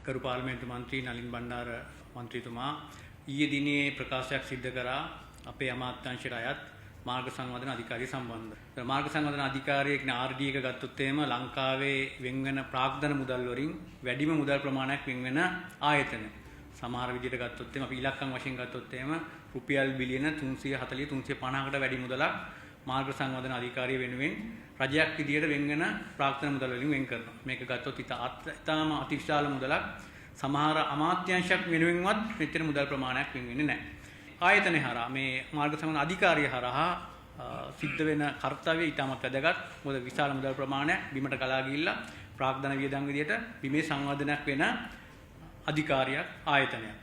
ගරු පාර්ලිමේන්තු මන්ත්‍රී නලින් බණ්ඩාර මන්ත්‍රීතුමා ඊයේ දිනේ ප්‍රකාශයක් සිදු කරා අපේ අමාත්‍යාංශයට අයත් මාර්ග සංවර්ධන අධිකාරිය සම්බන්ධව. මාර්ග සංවර්ධන අධිකාරිය කියන RD එක ගත්තොත් එහෙම ලංකාවේ වෙන්වෙන ප්‍රාග්ධන මුදල් වලින් වැඩිම මුදල් ප්‍රමාණයක් වෙන්වෙන ආයතන. සමහර විදිහට ගත්තොත් එහෙම අපි ඉලක්කම් වශයෙන් ගත්තොත් එහෙම රුපියල් බිලියන 340 350කට වැඩි මුදලක් මාර්ග සංවර්ධන අධිකාරිය වෙනුවෙන් රජයක් විදියට වෙන්වෙන ප්‍රාග්ධන මුදල් වලින් වෙන් කරනවා. මේක ගත්තොත් ඉතාම අතිවිශාල මුදලක්. සමහර අමාත්‍යාංශයක් වෙනුවෙන්වත් මෙච්චර මුදල් ප්‍රමාණයක් වෙන් වෙන්නේ නැහැ. ආයතනය හරහා මේ මාර්ග සංවර්ධන අධිකාරිය හරහා සිද්ධ වෙන කාර්යය ඉතාමත් වැදගත්. මොකද විශාල මුදල් ප්‍රමාණයක් බිමට ගලා ගිහිල්ලා ප්‍රාග්ධන වියදම් විදියට බිමේ සංවර්ධනයක් වෙන අධිකාරියක් ආයතනයක්.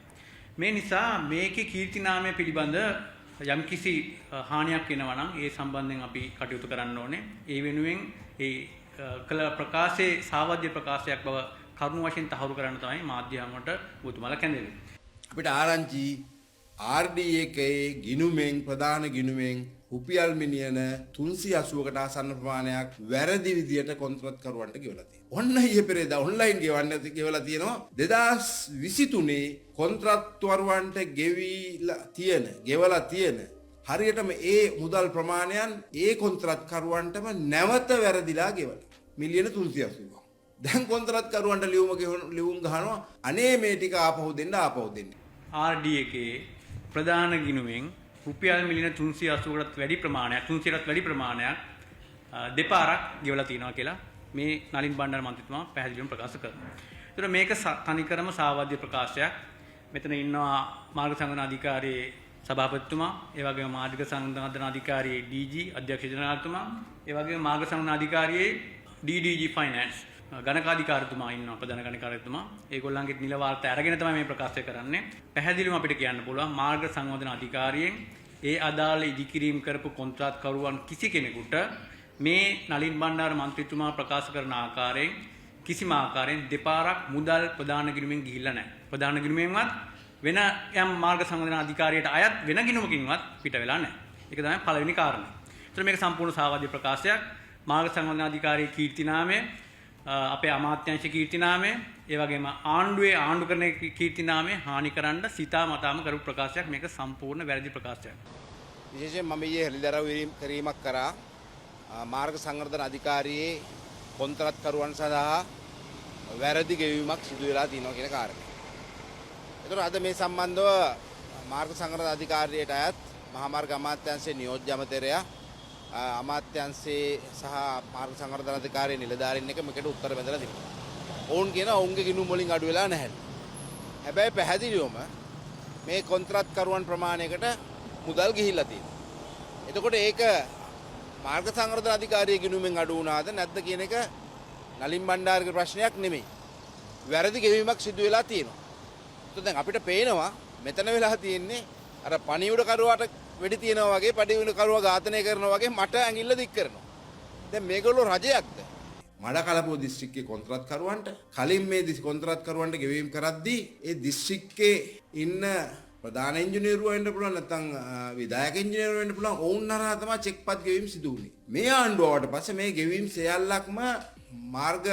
මේ නිසා මේකේ කීර්තිනාමය පිළිබඳ යම්කිසි හානියක් වෙනවා නම් ඒ සම්බන්ධයෙන් අපි කටයුතු කරන්න ඕනේ. ඒ වෙනුවෙන් ඒ කළ ප්‍රකාශයේ සාවද්‍ය ප්‍රකාශයක් බව කරුණු වශයෙන් තහවුරු කරන්න තමයි මාධ්‍ය හමුවට ඔබතුමාලා කැඳෙන්නේ. අපිට ආරංචි RD එකේ ගිණුමෙන් ප්‍රධාන ගිණුමෙන් රුපියල් මිලියන 380කට ආසන්න ප්‍රමාණයක් වැරදි විදියට කොන්ත්‍රාත් කරුවන්ට ගෙවලා තියෙනවා. ඔන්න ඊයේ පෙරේදා ඔන්ලයින් ගෙවලා තියෙනවා 2023 කොන්ත්‍රාත්වරුවන්ට ගෙවලා තියෙන හරියටම ඒ මුදල් ප්‍රමාණයන් ඒ කොන්ත්‍රාත් කරුවන්ටම නැවත වැරදිලා ගෙවලා මිලියන 380. දැන් කොන්ත්‍රාත් කරුවන්ට ලියුම් ගහනවා අනේ මේ ටික ආපහු දෙන්න. RD එකේ ප්‍රධාන ගිණුමෙන් රුපියල් මිලියන 380කටත් වැඩි ප්‍රමාණයක් දෙපාරක් ගෙවලා තියෙනවා කියලා මේ නලින් බණ්ඩාර මන්ත්‍රීතුමා පැහැදිලිවම ප්‍රකාශ කරනවා. ඒතර මේක තනිකරම සාවද්‍ය ප්‍රකාශයක්. මෙතන ඉන්නවා මාර්ග සංවර්ධන අධිකාරියේ සභාපතිතුමා, ඒ වගේම මාර්ග සංවර්ධන අධිකාරියේ DG අධ්‍යක්ෂ ජනරාල්තුමා, ඒ වගේම මාර්ග සංවර්ධන අධිකාරියේ DDG ෆයිනෑන්ස් ගණකාධිකාරතුමා ඉන්නවා, ප්‍රධාන ගණකාධිකාරතුමා. ඒගොල්ලන්ගේ නිල වාර්තා අරගෙන තමයි මේ ප්‍රකාශය කරන්නේ. පැහැදිලිවම අපිට කියන්න පුළුවන් මාර්ග සංවර්ධන අධිකාරියෙන් ඒ අදාළ ඉදිකිරීම කරපු කොන්ත්‍රාත් කරුවන් කිසි කෙනෙකුට මේ නලින් බණ්ඩාර මන්ත්‍රීතුමා ප්‍රකාශ කරන ආකාරයෙන් කිසිම ආකාරයෙන් දෙපාරක් මුදල් ප්‍රධාන ගිණුමෙන් ගිහිල්ලා නැහැ. ප්‍රධාන ගිණුමෙන්වත් වෙන යම් මාර්ග සංවර්ධන අධිකාරියට අයත් වෙන ගිණුමකින්වත් පිට වෙලා නැහැ. ඒක තමයි පළවෙනි කාරණය. ඒතර මේක සම්පූර්ණ සාවාදී ප්‍රකාශයක්. මාර්ග සංවර්ධන අධිකාරියේ කීර්තිනාමය, අපේ අමාත්‍යාංශ කීර්තිනාමය, ඒ වගේම ආණ්ඩුවේ ආණ්ඩුකරණයේ කීර්තිනාමය හානි කරන්න සිතාමතාම කරපු ප්‍රකාශයක්. මේක සම්පූර්ණ වැරදි ප්‍රකාශයක්. විශේෂයෙන් මම ඊයේ හෙළිදරව් කිරීමක් කරා මාර්ග සංවර්ධන අධිකාරියේ කොන්ත්‍රාත් කරුවන් සඳහා වැරදි ගෙවීමක් සිදු වෙලා තියෙනවා කියන කාරණය. ඒතර අද මේ සම්බන්ධව මාර්ග සංවර්ධන අධිකාරියට අයත් මහා මාර්ග අමාත්‍යාංශයේ නියෝජ්‍ය අමාත්‍යවරයා අමාත්‍යාංශයේ සහ මාර්ග සංවර්ධන අධිකාරියේ නිලධාරීන් එක මේකට උත්තර බඳලා තිබුණා. ඔවුන් කියන ඔවුන්ගේ ගිණුම් වලින් අඩු වෙලා නැහැ. හැබැයි පැහැදිලිවම මේ කොන්ත්‍රාත් කරුවන් ප්‍රමාණයකට මුදල් ගිහිල්ලා තියෙනවා. එතකොට ඒක මාර්ග සංවර්ධන අධිකාරියේ ගිණුමෙන් අඩු වුණාද නැද්ද කියන එක නලින් බණ්ඩාරගේ ප්‍රශ්නයක් නෙමෙයි. වැරදි ගෙවීමක් සිදු වෙලා තියෙනවා. ඒත් දැන් අපිට පේනවා මෙතන වෙලා තියෙන්නේ අර පණිවිඩ කරුවාට වෙඩි තියනවා වගේ පණිවිඩ කරුවා ඝාතනය කරනවා වගේ මට ඇඟිල්ල දික් කරනවා. දැන් මේගොල්ලෝ රජයක්ද? මඩකලපුව දිස්ත්‍රික්කයේ කොන්ත්‍රාත් කරුවන්ට කලින් මේ කොන්ත්‍රාත් කරුවන්ට ගෙවීම් කරද්දී ඒ දිස්ත්‍රික්කයේ ඉන්න ප්‍රධාන ඉංජිනේරුවෝ වෙන්න පුළුවන් නැත්නම් විධායක ඉංජිනේරුවෝ වෙන්න පුළුවන් ඔවුන් හරහා තමයි චෙක්පත් ගෙවීම් සිදු වුනේ. මේ ආණ්ඩුවට පස්සේ මේ ගෙවීම් සියල්ලක්ම මාර්ග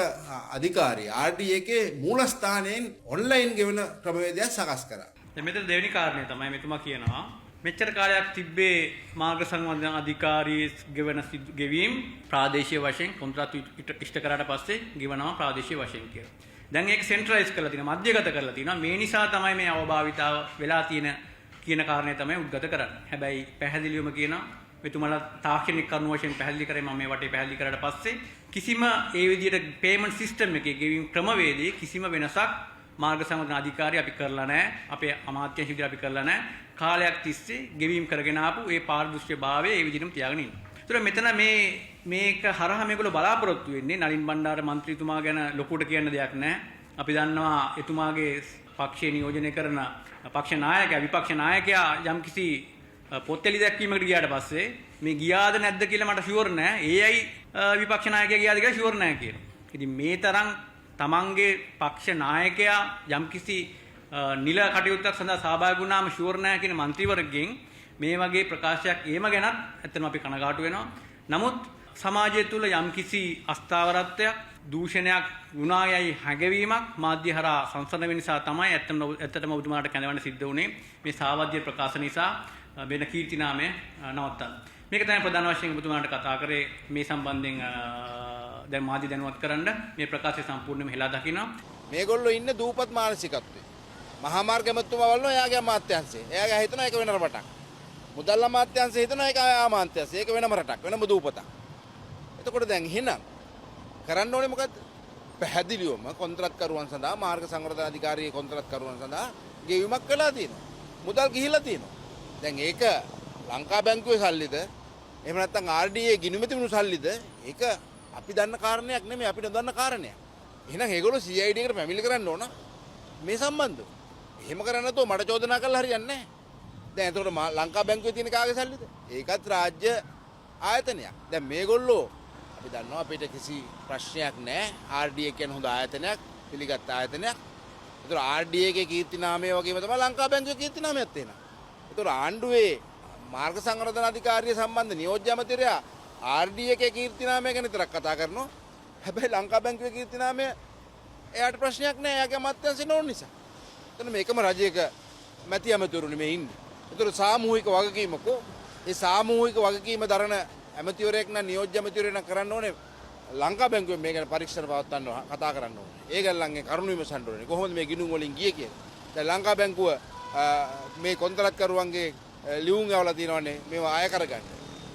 අධිකාරිය RD එකේ මූලස්ථානයෙන් ඔන්ලයින් ගෙවන ක්‍රමවේදයක් සකස් කරා. දැන් මෙතන දෙවෙනි කාරණය තමයි මෙතුමා කියනවා මෙච්චර කාලයක් තිබ්බේ මාර්ග සංවර්ධන අධිකාරියේ ගෙවන ගෙවීම් ප්‍රාදේශීය වශයෙන් කොන්ත්‍රාත් ඉෂ්ට කරාට පස්සේ ගෙවනවා ප්‍රාදේශීය වශයෙන් කියලා. දැන් ඒක සෙන්ට්‍රලයිස් කරලා තියෙනවා, මධ්‍යගත කරලා තියෙනවා. මේ නිසා තමයි මේ අවභාවිතාව වෙලා තියෙන කියන කාරණේ තමයි උද්ගත කරන්නේ. හැබැයි පැහැදිලිවම කියනවා මෙතුමාලා තාක්ෂණික කරුණු වශයෙන් පැහැදිලි කරේ මම මේ වටේ පැහැදිලි කරාට පස්සේ කිසිම ඒ විදිහට පේමන්ට් සිස්ටම් එකේ ගෙවීම් ක්‍රමවේදයේ කිසිම වෙනසක් මාර්ග සංවර්ධන අධිකාරිය අපි කරලා නැහැ. අපේ අමාත්‍යාංශ විදිහට අපි කරලා නැහැ. කාලයක් තිස්සේ ගෙවීම් කරගෙන ආපු ඒ පාරදෘශ්‍යභාවය ඒ විදිහටම තියාගෙන ඉන්නවා. ඒතර මෙතන මේක හරහා මේගොල්ලෝ බලාපොරොත්තු වෙන්නේ නලින් බණ්ඩාර මන්ත්‍රීතුමා ගැන ලොකුට කියන්න දෙයක් නැහැ. අපි දන්නවා එතුමාගේ පක්ෂයේ නියෝජනය කරන පක්ෂ නායකයා විපක්ෂ නායකයා යම්කිසි පොත්ෙලි දැක්වීමකට ගියාට පස්සේ මේ ගියාද නැද්ද කියලා මට ෂුවර් නැහැ. ඒයි විපක්ෂ නායකයා ගියාද කියලා ෂුවර් නැහැ කියනවා. ඉතින් මේ තරම් තමන්ගේ පක්ෂ නායකයා යම්කිසි නිල කටයුත්තක් සඳහා සහභාගී වුණාම ෂුවර් නැහැ කියන മന്ത്രിවරගෙන් මේ වගේ ප්‍රකාශයක් ඒම ගැනත් ඇත්තටම අපි කනගාටු වෙනවා. නමුත් සමාජය තුළ යම්කිසි අස්ථාවරත්වයක් දූෂණයක් වුණායයි හැඟවීමක් මාධ්‍ය හරහා සංසරණ වෙන නිසා තමයි ඇත්තටම ඔබතුමාට කැඳවන්න සිද්ධ වුණේ මේ සාවද්‍ය ප්‍රකාශ නිසා වෙන කීර්ති නාමය නවත්තන්න. මේක තමයි ප්‍රධාන වශයෙන් ඔබතුමාට කතා කරේ මේ සම්බන්ධයෙන් දැන් මාධ්‍ය දැනුවත් කරන්න මේ ප්‍රකාශය සම්පූර්ණයෙන්ම හෙලා දකිනවා. මේගොල්ලෝ ඉන්නේ දූපත් මානසිකත්වයේ. මහා මාර්ග මැතිතුමා වල්නෝ එයාගේ අමාත්‍යාංශය. එයාගේ හිතනවා ඒක වෙන රටක්. මුදල් අමාත්‍යාංශය හිතනවා ඒක අමාත්‍යාංශය. ඒක වෙනම රටක්. වෙනම දූපතක්. එතකොට දැන් එහෙනම් කරන්න ඕනේ මොකද්ද? පැහැදිලිවම කොන්ත්‍රාත්කරුවන් සඳහා මාර්ග සංවර්ධන අධිකාරියේ කොන්ත්‍රාත්කරුවන් සඳහා ගෙවීමක් කළා තියෙනවා. මුදල් ගිහිලා තියෙනවා. දැන් ඒක ලංකා බැංකුවේ සල්ලිද එහෙම නැත්නම් RDA ගිණුමෙතිමුණු සල්ලිද ඒක අපි දන්න කාරණයක් නෙමෙයි අපිට දන්න කාරණයක්. එහෙනම් ඒගොල්ලෝ CID එකට පැමිණිලි කරන්න ඕන මේ සම්බන්ධව. එහෙම කරන්නේ නැතුව මට චෝදනා කළා හරියන්නේ නැහැ. දැන් එතකොට ලංකා බැංකුවේ තියෙන කාගේ සල්ලිද? ඒකත් රාජ්‍ය ආයතනයක්. දැන් මේගොල්ලෝ අපි දන්නවා අපිට කිසි ප්‍රශ්නයක් නැහැ. RDA කියන හොඳ ආයතනයක්, පිළිගත් ආයතනයක්. ඒතර RDA ගේ කීර්ති නාමය වගේම තමයි ලංකා බැංකුවේ කීර්ති නාමයක් තියෙනවා. ඒතර ආණ්ඩුවේ මාර්ග සංවර්ධන අධිකාරිය සම්බන්ධ නියෝජ්‍ය අමාත්‍යරයා RDA ගේ කීර්ති නාමය ගැන විතරක් කතා කරනවා. හැබැයි ලංකා බැංකුවේ කීර්ති නාමය එයාට ප්‍රශ්නයක් නැහැ. එයාගේ අමාත්‍යාංශේ නෝන නිසා. එතන මේකම රජයක මැති අමාත්‍යවරුනි මේ ඉන්නේ. ඒතර සාමූහික වගකීමකෝ ඒ සාමූහික වගකීම දරන ඇමතිවරයෙක් නම් නියෝජ්‍ය ඇමතිවරයෙක් නම් කරන්න ඕනේ ලංකා බැංකුවෙන් මේ ගැන පරීක්ෂණ පවත්වන්න කතා කරන්න ඕනේ. ඒගොල්ලන්ගේ කරුණු විමසන්න ඕනේ. කොහොමද මේ ගිණුම් වලින් ගියේ කියලා. දැන් ලංකා බැංකුව මේ කොන්ත්‍රාත්කරුවන්ගේ ලියුම් යවලා තියෙනවානේ මේවා අය කරගන්න.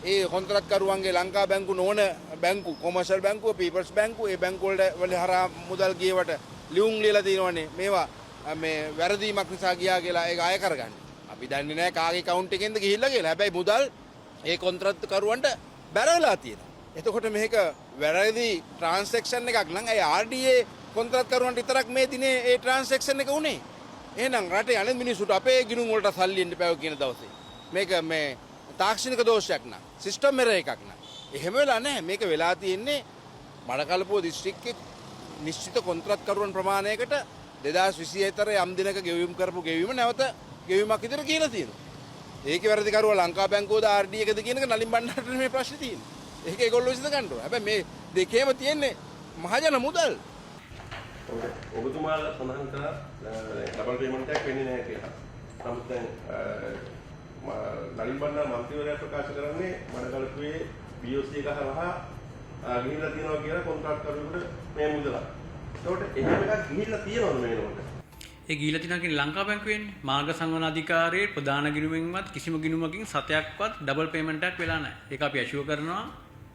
ඒ කොන්ත්‍රාත්කරුවන්ගේ ලංකා බැංකු නොවන බැංකු කොමර්ෂල් බැංකුව, පීපල්ස් බැංකුව, ඒ බැංකු වල හරහා මුදල් ගියවට ලියුම් ලියලා තියෙනවානේ මේවා මේ වැරදීමක් නිසා ගියා කියලා ඒක අය කරගන්න. අපි දන්නේ නැහැ කාගේ account එකෙන්ද ගිහිල්ලා කියලා. හැබැයි මුදල් ඒ කොන්ත්‍රාත්කරුවන්ට බැරලා තියෙනවා. එතකොට මේක වැරදි ට්‍රාන්සැක්ෂන් එකක් නම් ඒ RDA කොන්ත්‍රාත්කරුවන්ට විතරක් මේ දිනේ ඒ ට්‍රාන්සැක්ෂන් එක උනේ. එහෙනම් රටේ අනෙක් මිනිස්සුන්ට අපේ ගිණුම් වලට සල්ලි එන්න බෑ කියන දවසේ. මේක මේ තාක්ෂණික දෝෂයක් නා සිස්ටම් එරර් එකක් නා. එහෙම වෙලා නැහැ. මේක වෙලා තියෙන්නේ මඩකලපුව දිස්ත්‍රික්කයේ නිශ්චිත කොන්ත්‍රාත්කරුවන් ප්‍රමාණයකට 2024 යම් දිනක ගෙවීම් කරපු ගෙවීම නැවත ගෙවීමක් විතර කියලා තියෙනවා. ඒකේ වැරදිකරුවා ලංකා බැංකුවද RDA එකද කියන එක නලින් බණ්ඩාරට මේ ප්‍රශ්නේ තියෙන්නේ. ඒක ඒගොල්ලෝ විසඳ ගන්න ඕනේ. හැබැයි මේ දෙකේම තියෙන්නේ මහජන මුදල්. ඔබතුමාලා සඳහන් කළා ඩබල් පේමන්ට් එකක් වෙන්නේ නැහැ කියලා. නමුත් දැන් නලින් බණ්ඩාර මන්ත්‍රීවරයා ප්‍රකාශ කරන්නේ මඩකලපුවේ BOC එක හරහා ගිහිල්ලා තියෙනවා කියලා කොන්ත්‍රාත්කරුවෙකුට මේ මුදල. ඒකට එහෙම එකක් ගිහිල්ලා තියෙනවද මේ වෙනකොට? ඒ ගිහිල්ලා තියෙනවා කියන්නේ ලංකා බැංකුවෙන්නේ මාර්ග සංවර්ධන අධිකාරියේ ප්‍රධාන ගිණුමෙන්වත් කිසිම ගිණුමකින් සතයක්වත් ඩබල් පේමන්ට් එකක් වෙලා නැහැ. ඒක අපි ඇෂුවර් කරනවා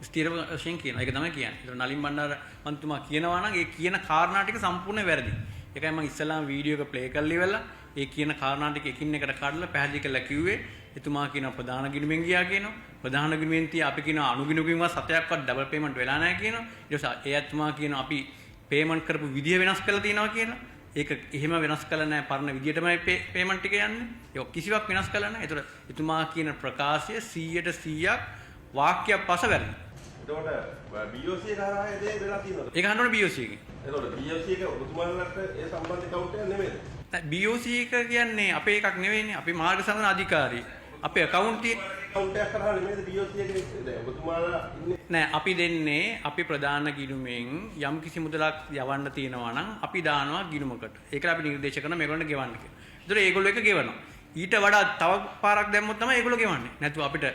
ස්ථිර වශයෙන් කියනවා. ඒක තමයි කියන්නේ. ඒක නලින් බණ්ඩාර මන්තුමා කියනවා නම් ඒ කියන කාරණා ටික සම්පූර්ණ වැරදි. ඒකයි මම ඉස්සලාම වීඩියෝ එක ප්ලේ කරලා ඉවරලා ඒ කියන කාරණා ටික එකින් එකට කඩලා පැහැදිලි කරලා කිව්වේ. එතුමා කියනවා ප්‍රධාන ගිණුමෙන් ගියා කියනවා. ප්‍රධාන ගිණුමෙන් තිය අපි කියනවා අනු ගිණුමකින්වත් සතයක්වත් ඩබල් පේමන්ට් වෙලා නැහැ කියනවා. ඊට පස්සේ එයාතුමා කියනවා අපි පේමන්ට් කරපු විදිය වෙනස් කරලා තියෙනවා කියනවා. ඒක එහෙම වෙනස් කළා නැහැ පරණ විදියටමයි පේමන්ට් එක යන්නේ. ඒක කිසිවක් වෙනස් කළා නැහැ. ඒතර එතුමා කියන ප්‍රකාශය 100% වාක්‍යයක් පස වැරදි. එතකොට BOC එක හරහා ඒ දේ වෙලා තියෙනවද? ඒක අහන්න BOC එකෙන්. එතකොට BOC එක ඔබතුමාලට ඒ සම්බන්ධ account එක නෙමෙයිද? BOC එක කියන්නේ අපේ එකක් නෙවෙයිනේ. අපි මාර්ග සංවර්ධන අධිකාරිය. අපේ account account එක කරා නෙමෙයිද BOC එකේ දැන් ඔබතුමාලා ඉන්නේ නෑ අපි දෙන්නේ අපි ප්‍රධාන ගිණුමෙන් යම් කිසි මුදලක් යවන්න තියෙනවා නම් අපි දානවා ගිණුමකට. ඒකට අපි නිර්දේශ කරන මේගොල්ලන්ට ගෙවන්න කියලා. ඒතර ඒගොල්ලෝ එක ගෙවනවා. ඊට වඩා තව පාරක් දැම්මොත් තමයි ඒගොල්ලෝ ගෙවන්නේ. නැතුව අපිට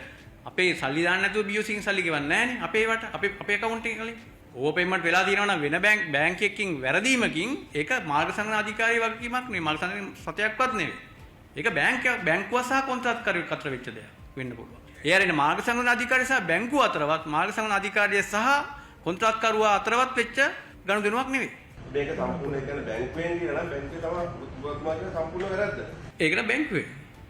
අපේ සල්ලි දාන්න නැතුව BOC එකෙන් සල්ලි ගෙවන්නේ නෑනේ. අපේ account එකේ කලින් ඕවර් පේමන්ට් වෙලා තියෙනවා නම් වෙන බැංක් එකකින් වැරදීමකින් ඒක මාර්ග සංවර්ධන අධිකාරිය වගකීමක් නෙවෙයි. මාර්ග සංවර්ධන සතයක්වත් නෙවෙයි. ඒක බැංකුව සහ කොන්ත්‍රාත්කරුවෙක් අතර වෙච්ච දෙයක් වෙන්න පුළුවන්. ඒ අරින මාර්ග සංවර්ධන අධිකාරිය සහ බැංකුව අතරවත් මාර්ග සංවර්ධන අධිකාරිය සහ කොන්ත්‍රාත්කරුවා අතරවත් වෙච්ච ගනුදෙනුවක් නෙවෙයි. මේක සම්පූර්ණ කියන්නේ බැංකුවෙන් කියලා නම් බැංකුවේ තමයි ඔබතුමාගේ සම්පූර්ණ වැරද්ද. ඒකට බැංකුවේ.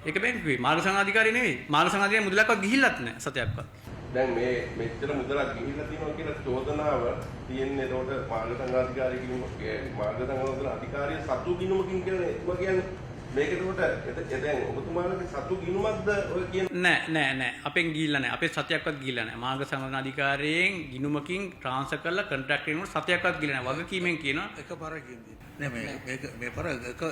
ඒක බැංකුවේ මාර්ග සංවර්ධන අධිකාරිය නෙවෙයි. මාර්ග සංවර්ධන අධිකාරිය මුදලක්වත් ගිහිල්ලත් නැහැ සතයක්වත්. දැන් මේ මෙච්චර මුදලක් ගිහිල්ලා තියෙනවා කියලා චෝදනාව තියෙන්නේ ඒකට මාර්ග සංවර්ධන අධිකාරිය කිව්වොත් මාර්ග සංවර්ධන අධිකාරිය සතු ගිණුමකින් කියලා එතුමා කියන්නේ මේක එතකොට දැන් ඔබතුමාලගේ සතු ගිණුමක්ද ඔය කියන නෑ අපෙන් ගිහිල්ලා නෑ. අපේ සතයක්වත් ගිහිල්ලා නෑ. මාර්ග සංවර්ධන අධිකාරියෙන් ගිණුමකින් ට්‍රාන්ස්ෆර් කරලා කොන්ට්‍රැක්ට් එකකට සතයක්වත් ගිහිල්ලා නෑ. වගකීමෙන් කියනවා එකපාරක් කියන්නේ. නෑ මේ පාර එක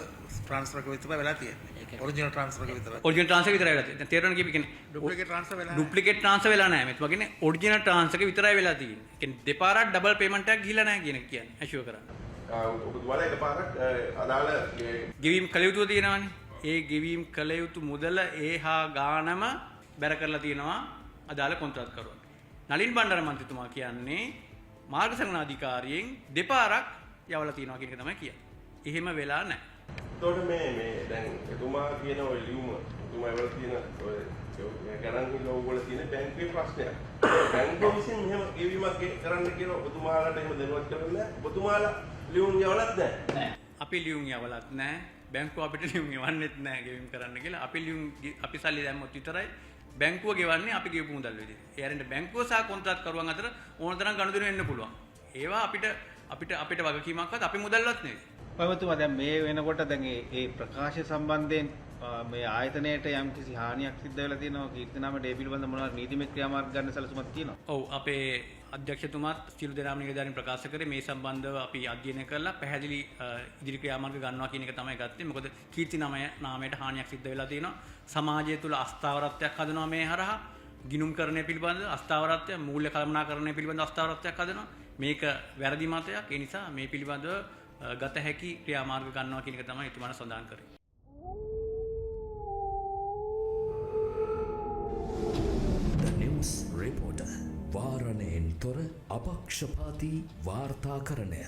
ට්‍රාන්ස්ෆර් එක විතරයි වෙලා තියෙන්නේ. ඔරිජිනල් ට්‍රාන්ස්ෆර් එක විතරයි. ඔරිජිනල් ට්‍රාන්ස්ෆර් විතරයි වෙලා තියෙන්නේ. තේරෙනවද කියන්නේ? ඩුප්ලිකේට් ට්‍රාන්ස්ෆර් වෙලා ඩුප්ලිකේට් ට්‍රාන්ස්ෆර් වෙලා නෑ. මෙතුමා කියන්නේ ඔරිජිනල් ට්‍රාන්ස්ෆර් එක විතරයි වෙලා තියෙන්නේ. කියන්නේ දෙපාරක් ඩබල් පේමන්ට් එකක් ගිහිල්ලා නෑ කියන්නේ ඇෂුවර් කරන්න. ඔබතුමාලා එකපාරක් අදාළ ගෙවීම් කළ යුතුව තියෙනවානේ. ඒ ගෙවීම් කළ යුතු මුදල ඒහා ගානම බැර කරලා තියෙනවා අදාළ කොන්ත්‍රාත්කරුවන්. නලින් බණ්ඩාර මන්ත්‍රීතුමා කියන්නේ මාර්ග සංවර්ධන අධිකාරියෙන් දෙපාරක් යවලා තියෙනවා කියන එක තමයි කියන්නේ. එහෙම වෙලා නැහැ. එතකොට මේ දැන් එතුමා කියන ඔය ලියුම එතුමා වල තියෙන ඔය ගණන් කිලෝ වල තියෙන බැංකුවේ ප්‍රශ්නයක්. බැංකුව විසින් මෙහෙම ගෙවීමක් කරන්න කියලා ඔබතුමාලට එහෙම දැනුවත් කරන්නේ නැහැ. ඔබතුමාලා ලියුම් යවලත් නැහැ. නෑ. අපි ලියුම් යවලත් නැහැ. බැංකුව අපිට ලියුම් යවන්නෙත් නැහැ ගෙවීම් කරන්න කියලා. අපි සල්ලි දැම්මොත් විතරයි බැංකුව ගෙවන්නේ අපි ගෙවපු මුදල් විදිහට. ඒ අරින්ද බැංකුව සහ කොන්ත්‍රාත්කරුවන් අතර ඕන තරම් ගනුදෙනු වෙන්න පුළුවන්. ඒවා අපිට වගකීමක්වත් අපි මුදල්වත් නෙවෙයි. ඔබතුමා දැන් මේ වෙනකොට දැන් ඒ ප්‍රකාශ සම්බන්ධයෙන් මේ ආයතනයට යම්කිසි හානියක් සිද්ධ වෙලා තියෙනවා කීර්තිනාමයට ඒ පිළිබඳ මොනවද නීතිමය ක්‍රියාමාර්ග ගන්න සැලසුමක් තියෙනවා? ඔව් අපේ අධ්‍යක්ෂතුමාත් සියලු දෙනාම නිලධාරීන් ප්‍රකාශ කරේ මේ සම්බන්ධව අපි අධ්‍යයනය කරලා පැහැදිලි ඉදිරි ක්‍රියාමාර්ග ගන්නවා කියන එක තමයි ගත්තේ. මොකද කීර්තිනාමයට හානියක් සිද්ධ වෙලා තියෙනවා. සමාජය තුළ අස්ථාවරත්වයක් හදනවා මේ හරහා. ගිණුම්කරණය පිළිබඳ අස්ථාවරත්වය, මූල්‍ය කළමනාකරණය පිළිබඳ අස්ථාවරත්වයක් හදනවා. මේක වැරදි මතයක්. ඒ නිසා මේ පිළිබඳව ගත හැකි ක්‍රියාමාර්ග ගන්නවා කියන එක තමයි එතුමාට සඳහන් කරේ. The News Reporter වාරණයෙන් තොර අපක්ෂපාතී වාර්තාකරණය